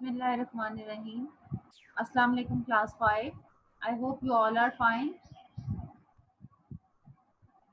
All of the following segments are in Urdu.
Bismillahirrahmanirrahim. Assalamu alaikum class 5. I hope you all are fine.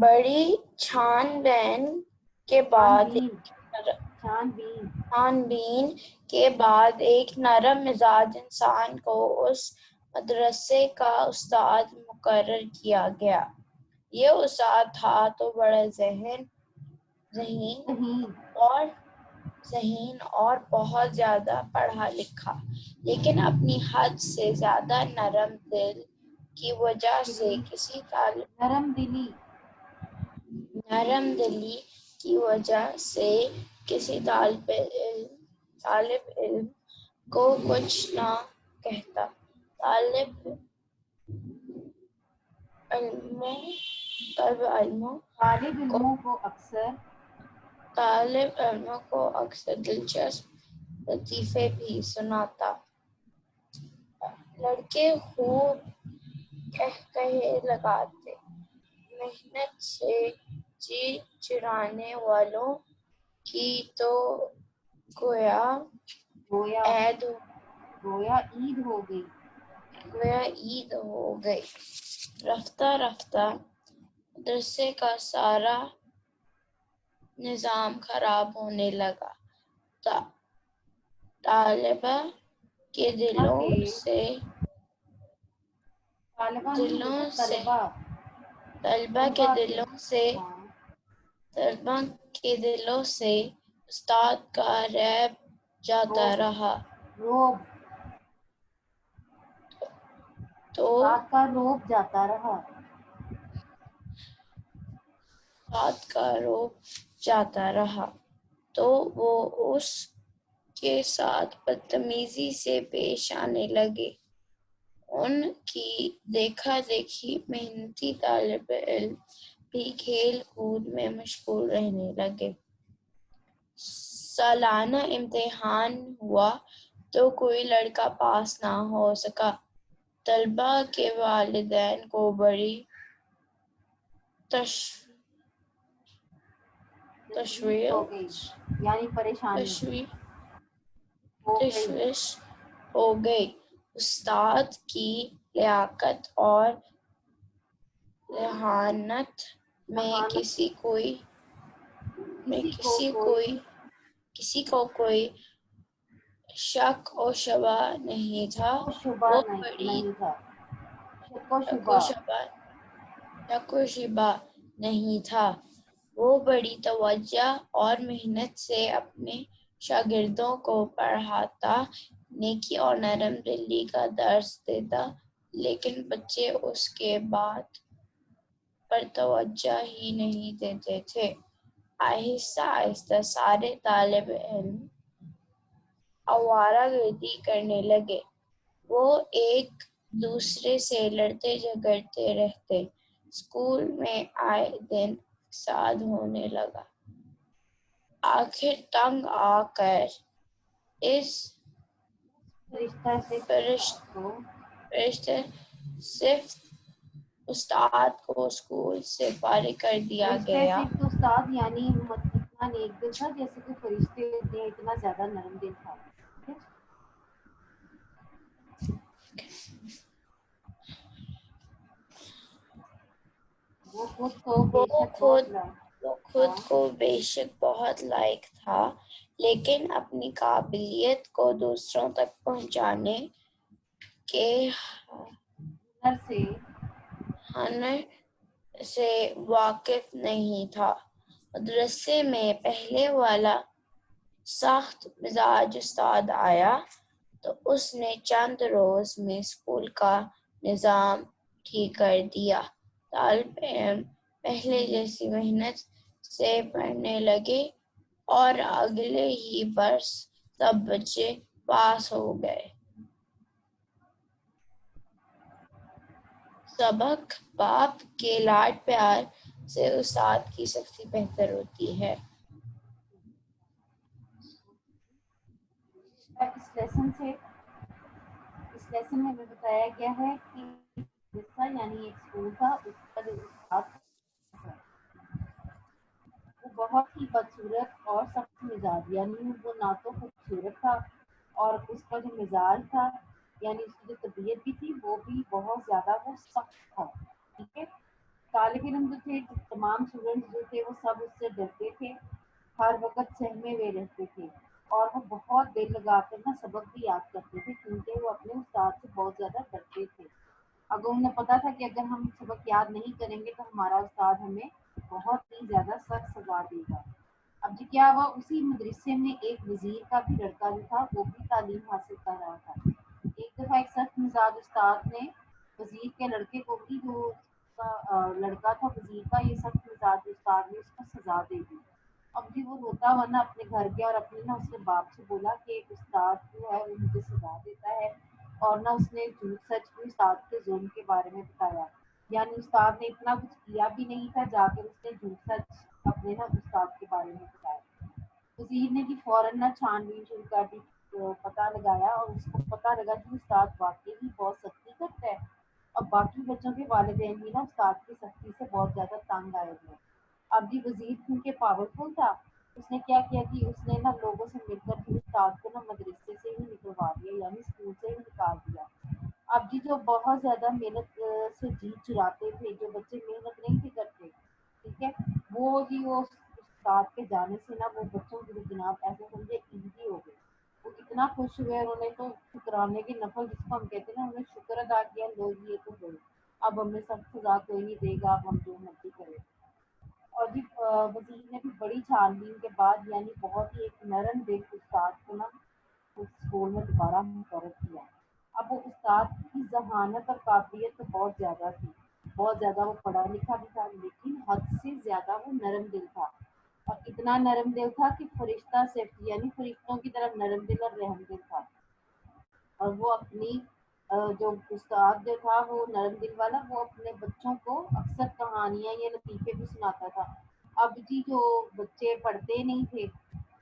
بڑی چھان بین کے بعد چھان بین کے بعد ایک نرم مزاج انسان کو اس مدرسے کا استاد مقرر کیا گیا۔ یہ استاد تھا تو بڑا ذہین اور بہت زیادہ پڑھا لکھا، لیکن اپنی حد سے زیادہ نرم دل کی وجہ سے کسی طالب علم کو کچھ نہ کہتا۔ طالب علموں کو اکثر دلچسپ لطیفے بھی سناتا۔ لڑکے خوب قہقہے لگاتے، محنت سے جی چرانے والوں کی تو گویا عید ہو گئی۔ رفتہ رفتہ مدرسے کا سارا نظام خراب ہونے لگا۔ طلباء کے دلوں سے استاد کا رعب جاتا رہا۔ تو وہ اس کے ساتھ بدتمیزی سے پیش آنے لگے۔ ان کی دیکھا دیکھی محنتی طالب علم بھی کھیل کود میں مشغول رہنے لگے۔ سالانہ امتحان ہوا تو کوئی لڑکا پاس نہ ہو سکا۔ طلباء کے والدین کو بڑی تشویش ہو گئی۔ استاد کی لیاقت اور ذہانت میں کسی کو کوئی شک و شبہ نہیں تھا۔ وہ بڑی توجہ اور محنت سے اپنے شاگردوں کو پڑھاتا، نیکی اور نرم دلی کا درس دیتا، لیکن بچے اس کے بات پر توجہ ہی نہیں دیتے تھے۔ آہستہ آہستہ سارے طالب علم آوارہ گردی کرنے لگے۔ وہ ایک دوسرے سے لڑتے جھگڑتے رہتے۔ اسکول میں آئے دن فساد ہونے لگا۔ آخر تنگ آ کر اس فرشتے صفت استاد کو اسکول سے فارغ کر دیا گیا۔ وہ خود کو بے شک بہت لائق تھا، لیکن اپنی قابلیت کو دوسروں تک پہنچانے کے ہنر سے واقف نہیں تھا۔ مدرسے میں پہلے والا سخت مزاج استاد آیا تو اس نے چند روز میں اسکول کا نظام ٹھیک کر دیا۔ طالب علم پہلے جیسی محنت سے پڑھنے لگے اور اگلے ہی برس سب بچے پاس ہو گئے۔ سبق باپ کے لاڈ پیار سے استاد کی سختی بہتر ہوتی ہے۔ اس لیسن میں ہمیں بتایا گیا ہے کہ یعنی ایک اسکول تھا، اس کا جو استاد وہ بہت ہی بدصورت اور سخت مزاج، یعنی وہ نہ تو خوبصورت تھا اور اس کا جو مزاج تھا یعنی اس کی جو طبیعت بھی تھی وہ بھی بہت زیادہ وہ سخت تھا۔ ٹھیک ہے، طالب علم جو تھے, تمام اسٹوڈینٹس جو تھے وہ سب اس سے ڈرتے تھے, ہر وقت سہمے ہوئے رہتے تھے, اور وہ بہت دل لگا کر نا سبق بھی یاد کرتے تھے, کیونکہ وہ اپنے استاد سے بہت زیادہ ڈرتے تھے. اگر انہیں پتا تھا کہ اگر ہم سبق یاد نہیں کریں گے تو ہمارا استاد ہمیں بہت ہی زیادہ سخت سزا دے گا. اب جی کیا ہوا, اسی مدرسے میں ایک وزیر کا بھی لڑکا جو تھا وہ بھی تعلیم حاصل کر رہا تھا. ایک دفعہ ایک سخت مزاج استاد نے وزیر کے لڑکے کو بھی, جو اس کا لڑکا تھا وزیر کا, یہ سخت مزاج استاد نے اس کو سزا دے دی. اب جی وہ روتا ہوا نا اپنے گھر گیا اور اپنے نا اس کے باپ سے بولا کہ استاد جو ہے وہ مجھے سزا دیتا ہے, اور نہ اس نے جھوٹ سچ بھی استاد کے ظلم کے بارے میں بتایا. یعنی استاد نے اتنا کچھ کیا بھی نہیں تھا, جا کر اس نے جھوٹ سچ اپنے نا استاد کے بارے میں بتایا. وزیر نے بھی فوراً نہ چھان بین شروع کر دی, پتہ لگایا, اور اس کو پتہ لگا کہ استاد واقعی ہی بہت سختی کرتا ہے. اب باقی بچوں کے والدین بھی نا استاد کی سختی سے بہت زیادہ تنگ آئے ہوئے. اب بھی وزیر کیونکہ پاورفل تھا, اس نے کیا کیا کہ اس نے نا لوگوں سے مل کر بھی استاد کو نا مدرسے سے ہی نکلوا دیا, یعنی اسکول سے ہی نکال دیا. اب جی جو بہت زیادہ محنت سے جی چراتے تھے, جو بچے محنت نہیں تھے کرتے, ٹھیک ہے, وہ استاد کے جانے سے نا وہ بچوں کے جناب ایسے سمجھے ایزی ہو گئے. وہ اتنا خوش ہوئے, انہوں نے تو شکرانے کی نفل جس کو ہم کہتے ہیں نا, انہوں نے شکر ادا کیا, لوگ یہ تو ہوئے, اب ہمیں سخت سزا کوئی نہیں دے گا, اب ہم جو مرضی کریں. اور جی وزیر نے بھی بڑی چھان بین کے بعد, یعنی بہت ہی ایک نرم دل استاد کو نا اس اسکول میں دوبارہ مقرر کیا. اب وہ استاد کی ذہانت اور قابلیت تو بہت زیادہ تھی, بہت زیادہ وہ پڑھا لکھا بھی تھا, لیکن حد سے زیادہ وہ نرم دل تھا. اور اتنا نرم دل تھا کہ فرشتہ سے, یعنی فرشتوں کی طرح نرم دل اور رحم دل تھا. اور وہ اپنی جو استاد جو تھا وہ نرم دل والا, وہ اپنے بچوں کو اکثر کہانیاں یا لطیفے بھی سناتا تھا. اب جی جو بچے پڑھتے نہیں تھے,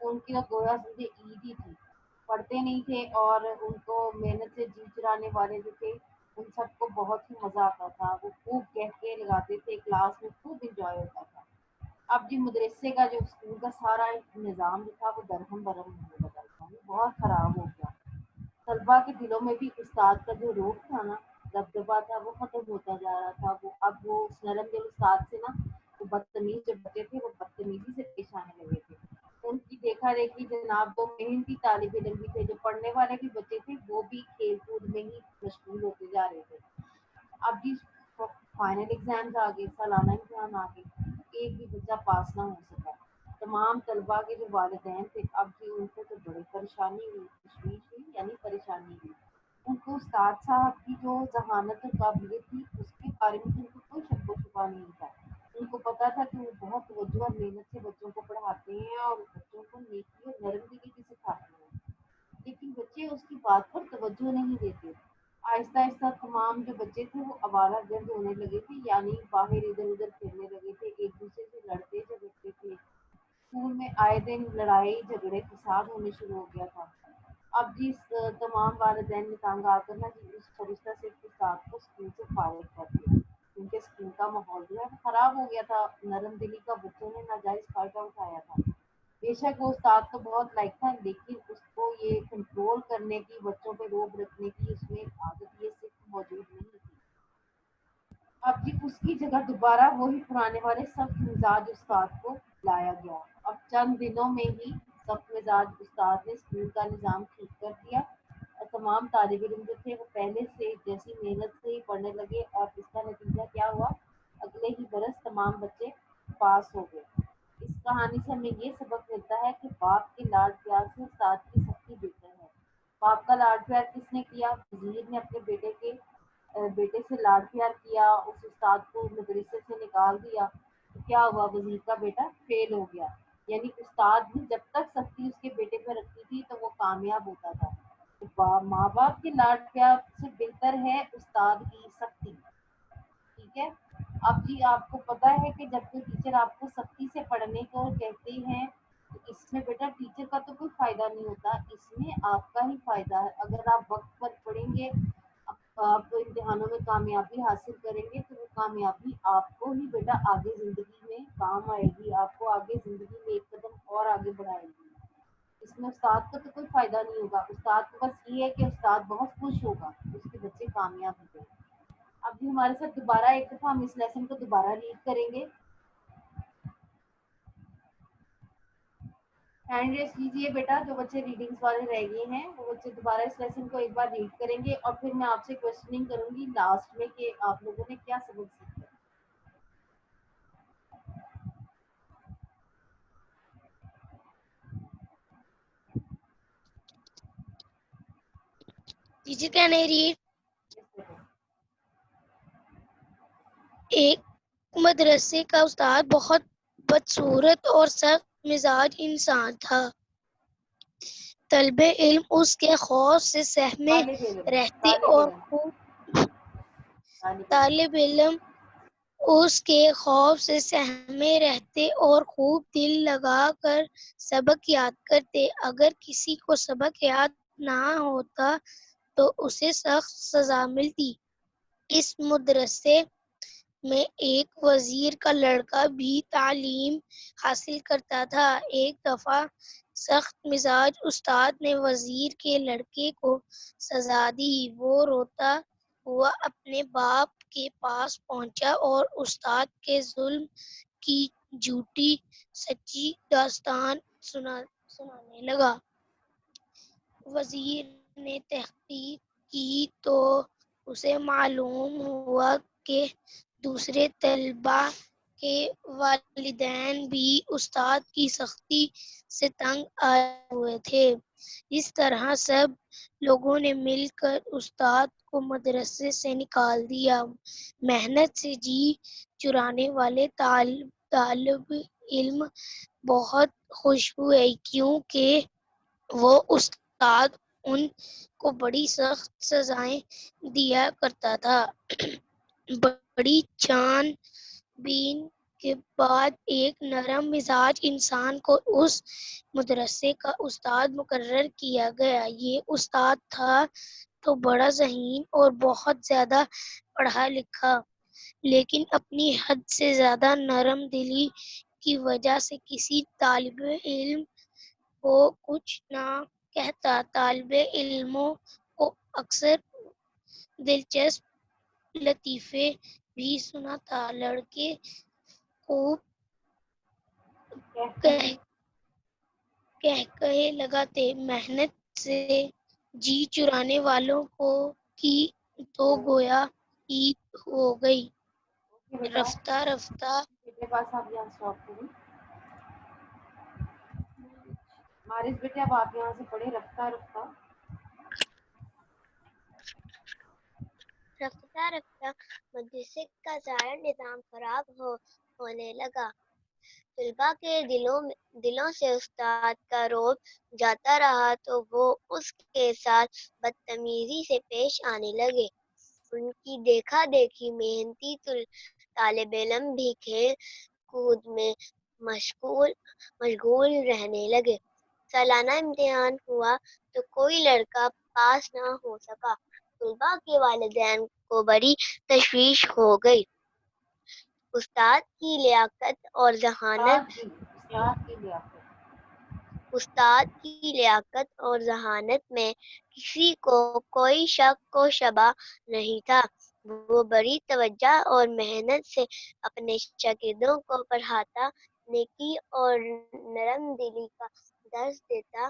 ان کی گویا سمجھے عید ہی تھی, پڑھتے نہیں تھے, اور ان کو محنت سے جی چرانے والے جو تھے ان سب کو بہت ہی مزہ آتا تھا. وہ خوب کہتے لگاتے تھے, کلاس میں خوب انجوائے ہوتا تھا. اب جی مدرسے کا جو اسکول کا سارا نظام جو تھا وہ درہم برہم ہونے لگا تھا, وہ بہت خراب ہو گیا. طلبا کے دلوں میں بھی استاد کا جو روح تھا نا, دبدبا تھا, وہ ختم ہوتا جا رہا تھا. اب وہ اس نرم دل استاد سے نا وہ بدتمیز جو بچے تھے وہ بدتمیزی سے پیش آنے لگے تھے. ان کی دیکھا دیکھی جناب دو محنتی طالب علم بھی تھے, جو پڑھنے والے بھی بچے تھے, وہ بھی کھیل کود میں ہی مشغول ہوتے جا رہے تھے. اب بھی فائنل ایگزامز آ گئے, سالانہ امتحان آ گئے, ایک بھی بچہ پاس نہ ہو سکا. تمام طلباء کے جو والدین تھے, اب بھی ان کو تو بڑی پریشانی ہوئی, تشویش ہوئی, یعنی پریشانی ہوئی. ان کو استاد صاحب کی جو ذہانت اور قابلیت تھی اس کے بارے میں ان کو کوئی شک و شبہ نہیں تھا. ان کو پتا تھا کہ وہ بہت توجہ اور محنت سے بچوں کو پڑھاتے ہیں, اور بچوں کو نیکی اور نرم دلی بھی سکھاتے ہیں, لیکن بچے اس کی بات پر توجہ نہیں دیتے. آہستہ آہستہ تمام جو بچے تھے وہ آوارہ گرد ہونے لگے تھے, یعنی باہر ادھر ادھر پھرنے لگے تھے, ایک دوسرے سے لڑتے جھگڑتے تھے. اسکول میں آئے دن لڑائی جھگڑے فساد ہونے شروع ہو گیا تھا. اب جی تمام والدین نے تنگ آ کر نا جی اس فرشتہ سے استاد کو اسکول سے فارغ کر دیا, کیونکہ اسکول کا ماحول جو ہے خراب ہو گیا تھا. نرم دلی کا بچوں نے ناجائز فائدہ اٹھایا تھا. بے شک وہ استاد تو بہت لائق تھا, لیکن اس کو یہ کنٹرول کرنے کی, بچوں پہ روب رکھنے کی اس میں عادت یہ صرف موجود نہیں تھی. اب جی اس کی جگہ دوبارہ وہی پرانے والے سخت مزاج استاد کو لایا گیا. اب چند دنوں میں ہی سخت مزاج استاد نے اسکول کا نظام ٹھیک کر دیا, اور تمام طالب علم جو تھے وہ پہلے سے جیسی محنت سے ہی پڑھنے لگے. اور اس کا نتیجہ کیا ہوا, اگلے ہی برس تمام بچے پاس ہو گئے. اس کہانی سے ہمیں یہ سبق ملتا ہے کہ باپ کے لاڈ پیار سے استاد کی سختی بہتر ہے. باپ کا لاڈ پیار کس نے کیا؟ وزیر نے اپنے بیٹے سے لاڈ پیار کیا, اس استاد کو مدرسے سے نکال دیا. تو کیا ہوا, وزیر کا بیٹا فیل ہو گیا. یعنی استاد نے جب تک سختی اس کے بیٹے پہ رکھی تھی تو وہ کامیاب ہوتا تھا. ماں باپ کے لاڈ پیار سے بہتر ہے استاد کی سختی, ٹھیک ہے. اب جی آپ کو پتا ہے کہ جب کوئی ٹیچر آپ کو سختی سے پڑھنے کو کہتے ہیں تو اس میں بیٹا ٹیچر کا تو کوئی فائدہ نہیں ہوتا, اس میں آپ کا ہی فائدہ ہے. اگر آپ وقت پر پڑھیں گے, آپ امتحانوں میں کامیابی حاصل کریں گے, تو وہ کامیابی آپ کو ہی بیٹا آگے زندگی میں کام آئے گی, آپ کو آگے زندگی میں ایک قدم اور آگے بڑھائے گی. اس میں استاد کا تو کوئی فائدہ نہیں ہوگا. استاد کو بس یہ ہے کہ استاد بہت خوش ہوگا اس کے بچے کامیاب ہو گئے. اب ابھی ہمارے ساتھ دوبارہ ایک دفعہ ہم اس لیسن کو دوبارہ ریڈ کریں گے. ہینڈ ریز کیجیے بیٹا, جو بچے ریڈنگس والے رہ گئے ہیں وہ بچے دوبارہ اس لیسن کو ایک بار ریڈ کریں گے, اور پھر میں آپ سے کوشچننگ کروں گی لاسٹ میں کہ آپ لوگوں نے کیا سبق سیکھا. Teacher can I read? ایک مدرسے کا استاد بہت بدصورت اور سخت مزاج انسان تھا. طلب علم اس کے خوف سے سہمے رہتے اور خوب طالب علم اس کے خوف سے سہمے رہتے اور خوب دل لگا کر سبق یاد کرتے. اگر کسی کو سبق یاد نہ ہوتا تو اسے سخت سزا ملتی. اس مدرسے میں ایک وزیر کا لڑکا بھی تعلیم حاصل کرتا تھا. ایک دفعہ سخت مزاج استاد نے وزیر کے لڑکے کو سزا دی. وہ روتا ہوا اپنے باپ کے پاس پہنچا اور استاد کے ظلم کی جھوٹی سچی داستان سنانے لگا. وزیر نے تحقیق کی تو اسے معلوم ہوا کہ دوسرے طلبہ کے والدین بھی استاد کی سختی سے تنگ آئے ہوئے تھے. اس طرح سب لوگوں نے مل کر استاد کو مدرسے سے نکال دیا. محنت سے جی چرانے والے طالب علم بہت خوش ہوئے کیونکہ وہ استاد ان کو بڑی سخت سزائیں دیا کرتا تھا. بڑی چھان بین کے بعد ایک نرم مزاج انسان کو اس مدرسے کا استاد مقرر کیا گیا. یہ استاد تھا تو بڑا ذہین اور بہت زیادہ پڑھا لکھا, لیکن اپنی حد سے زیادہ نرم دلی کی وجہ سے کسی طالب علم کو کچھ نہ کہتا. طالب علموں کو اکثر دلچسپ لطیفے بھی سناتا. لڑکے خوب کہے لگاتے. محنت سے جی چرانے والوں کی تو گویا عید ہو گئی. رفتہ رفتہ بیٹے پاس آپ یہاں اسٹاپ کریں. مارس بیٹے اب آپ یہاں سے پڑھے رفتہ رفتہ. رفتہ رفتہ مدرسے کا سارا نظام خراب ہونے لگا. طلباء کے دلوں سے استاد کا رعب جاتا رہا تو وہ اس کے ساتھ بدتمیزی سے پیش آنے لگے. ان کی دیکھا دیکھی محنتی طالب علم بھی کھیل کود میں مشغول رہنے لگے. سالانہ امتحان ہوا تو کوئی لڑکا پاس نہ ہو سکا. طلباء کے والدین کو بڑی تشویش ہو گئی. استاد کی لیاقت اور ذہانت میں کسی کو کوئی شک و شبہ نہیں تھا. وہ بڑی توجہ اور محنت سے اپنے شاگردوں کو پڑھاتا, نیکی اور نرم دلی کا درس دیتا,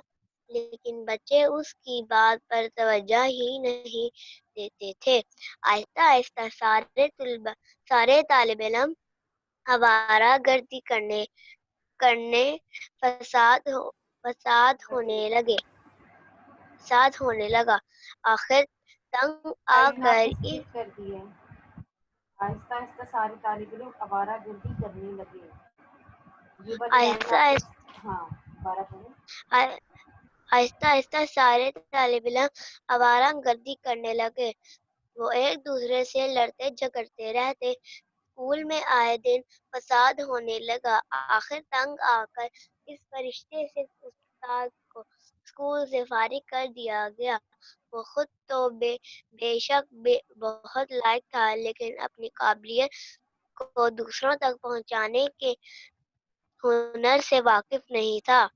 لیکن بچے اس کی بات پر توجہ ہی نہیں دیتے تھے. آہستہ آہستہ سارے طالب علم آوارہ گردی کرنے فساد ہونے لگا. آخر تنگ آ کر آہستہ آہستہ سارے طالب علم آوارہ گردی کرنے لگے. آہستہ آہستہ سارے طالب علم آوارہ گردی کرنے لگے. وہ ایک دوسرے سے لڑتے جھگڑتے رہتے. اسکول میں آئے دن فساد ہونے لگا. آخر تنگ آ کر اس فرشتے سے استاد کو اسکول سے فارغ کر دیا گیا. وہ خود تو بے شک بہت لائق تھا, لیکن اپنی قابلیت کو دوسروں تک پہنچانے کے ہنر سے واقف نہیں تھا.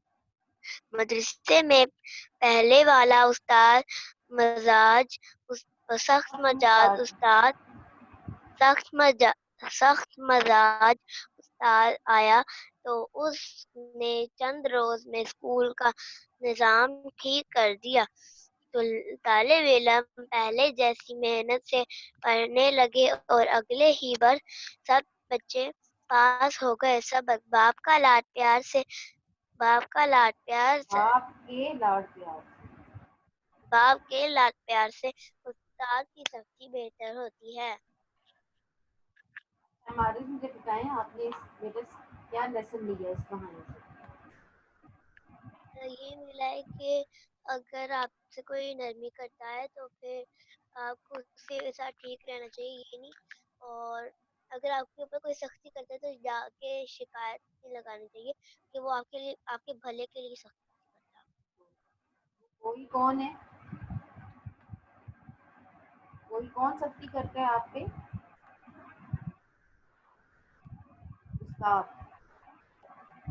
مدرسے میں پہلے والا سخت مزاج استاد سخت مزاج استاد آیا تو اس نے چند روز میں اسکول کا نظام ٹھیک کر دیا. تو طالب علم پہلے جیسی محنت سے پڑھنے لگے اور اگلے ہی بر سب بچے پاس ہو گئے. سبق باپ کا لاڈ پیار سے آپ کے لاڈ پیار سے استاد کی سختی بہتر ہوتی ہے. ہمارے مجھے بتائیں آپ نے اس بیٹے سے کیا لیسن لیا اس کہانی سے؟ یہ ملا ہے کہ اگر آپ سے کوئی نرمی کرتا ہے تو پھر آپ کو اس کے ساتھ ٹھیک رہنا چاہیے، یہ نہیں. اور اگر آپ کے اوپر کوئی سختی کرتا ہے تو جا کے شکایت نہیں لگانی چاہیے کہ وہ آپ کے لیے، آپ کے بھلے کے لیے سختی کرتا ہے. کوئی کون ہے؟ کوئی کون سختی کرتا ہے آپ پہ؟ استاد.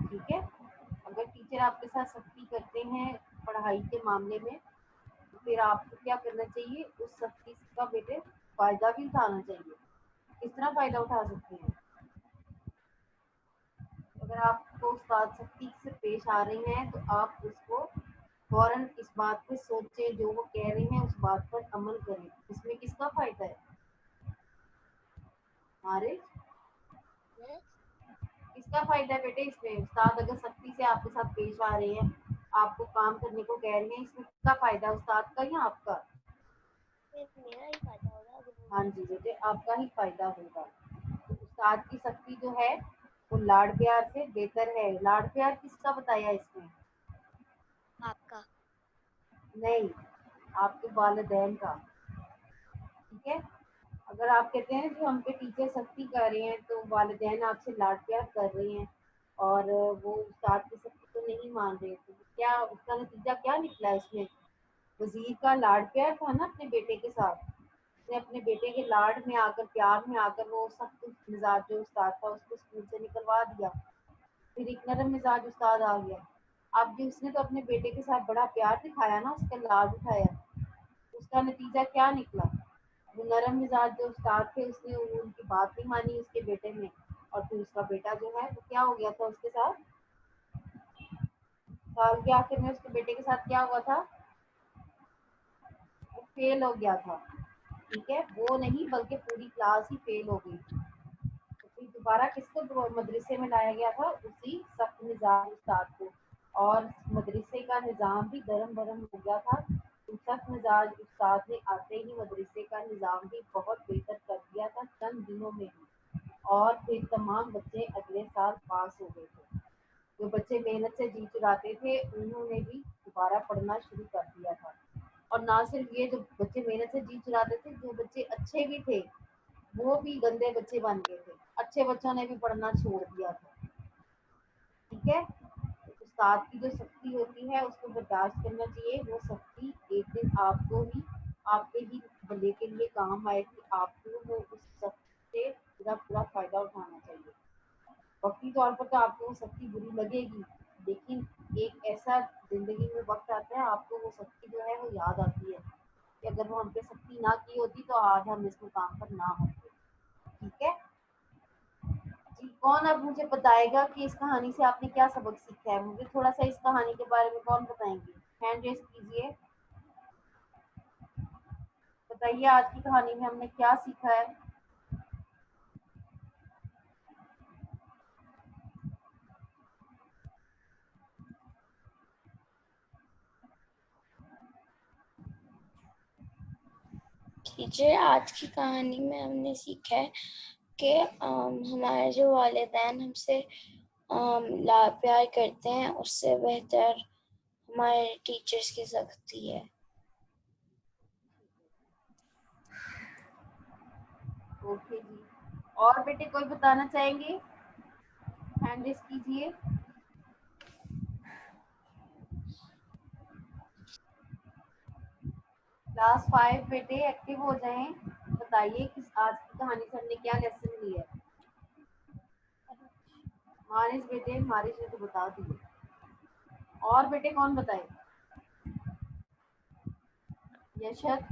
ٹھیک ہے، اگر ٹیچر آپ کے ساتھ سختی کرتے ہیں پڑھائی کے معاملے میں تو پھر آپ کو کیا کرنا چاہیے؟ اس سختی کا بیٹے فائدہ بھی اٹھانا چاہیے. کس طرح فائدہ اٹھا سکتے ہیں؟ اگر آپ کو استاد سختی سے پیش آ رہے ہیں تو آپ اس کو فوراً اس بات پہ سوچیں، جو وہ کہہ رہے ہیں اس بات پر عمل کریں. اس میں کس کا فائدہ ہے؟ ہمارے کس کا فائدہ ہے بیٹے اس میں؟ استاد اگر سختی سے آپ کے ساتھ پیش آ رہے ہیں، آپ کو کام کرنے کو کہہ رہے ہیں، اس میں کس کا فائدہ ہے؟ استاد کا یا آپ کا؟ میرا ہی فائدہ ہوگا. ہاں جی بیٹے، آپ کا ہی فائدہ ہوگا. تو استاد کی سختی جو ہے وہ لاڈ پیار سے بہتر ہے. لاڈ پیار کس کا بتایا اس میں؟ آپ کا نہیں، آپ کے والدین کا. ٹھیک ہے، اگر آپ کہتے ہیں کہ ہم پہ ٹیچر سختی کر رہے ہیں تو والدین آپ سے لاڈ پیار کر رہے ہیں اور وہ استاد کی سختی کو نہیں مان رہے، تو کیا اس کا نتیجہ کیا نکلا اس میں؟ وزیر کا لاڈ پیار تھا نا اپنے بیٹے کے ساتھ. اس نے اپنے بیٹے کے لاڈ میں آ کر، پیار میں آ کر وہ سخت مزاج جو استاد تھا اس کو اسکول سے نکلوا دیا. پھر ایک نرم مزاج استاد آ گیا. اب بھی اس نے تو اپنے بیٹے کے ساتھ بڑا پیار دکھایا نا، اس کا لاڈ اٹھایا. اس کا نتیجہ کیا نکلا؟ وہ نرم مزاج جو استاد تھے اس نے ان کی بات نہیں مانی اس کے بیٹے نے، اور پھر اس کا بیٹا جو ہے وہ کیا ہو گیا تھا اس کے ساتھ؟ سال کے آخر میں اس کے بیٹے کے ساتھ کیا ہوا تھا؟ وہ فیل ہو گیا تھا. ٹھیک ہے، وہ نہیں بلکہ پوری کلاس ہی فیل ہو گئی تھی. تو پھر دوبارہ کس کو مدرسے میں لایا گیا تھا؟ اسی سخت مزاج استاد کو. اور مدرسے کا نظام بھی درم برم ہو گیا تھا. سخت مزاج استاد نے آتے ہی مدرسے کا نظام بھی بہت بہتر کر دیا تھا چند دنوں میں ہی. اور پھر تمام بچے اگلے سال پاس ہو گئے تھے. جو بچے محنت سے جی چراتے تھے انہوں نے بھی دوبارہ پڑھنا شروع کر دیا تھا. اور نہ صرف یہ جو بچے محنت سے جی چراتے تھے، جو بچے اچھے بھی تھے وہ بھی گندے بچے بن گئے تھے. اچھے بچوں نے بھی پڑھنا چھوڑ دیا تھا. ٹھیک ہے، استاد کی جو سختی ہوتی ہے اس کو برداشت کرنا چاہیے. وہ سختی ایک دن آپ کو ہی، آپ کے ہی بھلے کے لیے کام آئے گی. آپ کو وہ اس سختی سے پورا فائدہ اٹھانا چاہیے. وقتی طور پر تو آپ کو وہ سختی بری لگے گی، لیکن ایک ایسا زندگی میں وقت آتا ہے آپ کو وہ سختی جو ہے وہ یاد آتی ہے کہ اگر وہ ہم پہ سختی نہ کی ہوتی تو آج ہم اس مقام پر نہ ہوتے. ٹھیک ہے جی، کون اب مجھے بتائے گا کہ اس کہانی سے آپ نے کیا سبق سیکھا ہے؟ مجھے تھوڑا سا اس کہانی کے بارے میں کون بتائیں گے؟ ہینڈ ریز کیجیے، بتائیے آج کی کہانی میں ہم نے کیا سیکھا ہے؟ ٹیچر، آج کی کہانی میں ہم نے سیکھا ہے کہ ہمارے جو والدین ہم سے لاڈ پیار کرتے ہیں اس سے بہتر ہمارے ٹیچرز کی سختی ہے. اوکے جی، اور بیٹے کوئی بتانا چاہیں گے؟ ہینڈ ریز کیجیے. کلاس 5 بیٹے ایکٹیو ہو جائیں، بتائیے کہ آج کی کہانی سے ہم نے کیا لیسن لیا ہے؟ مارش بیٹے، مارش نے تو بتا دیے. اور بیٹے کون بتائے؟ یشت،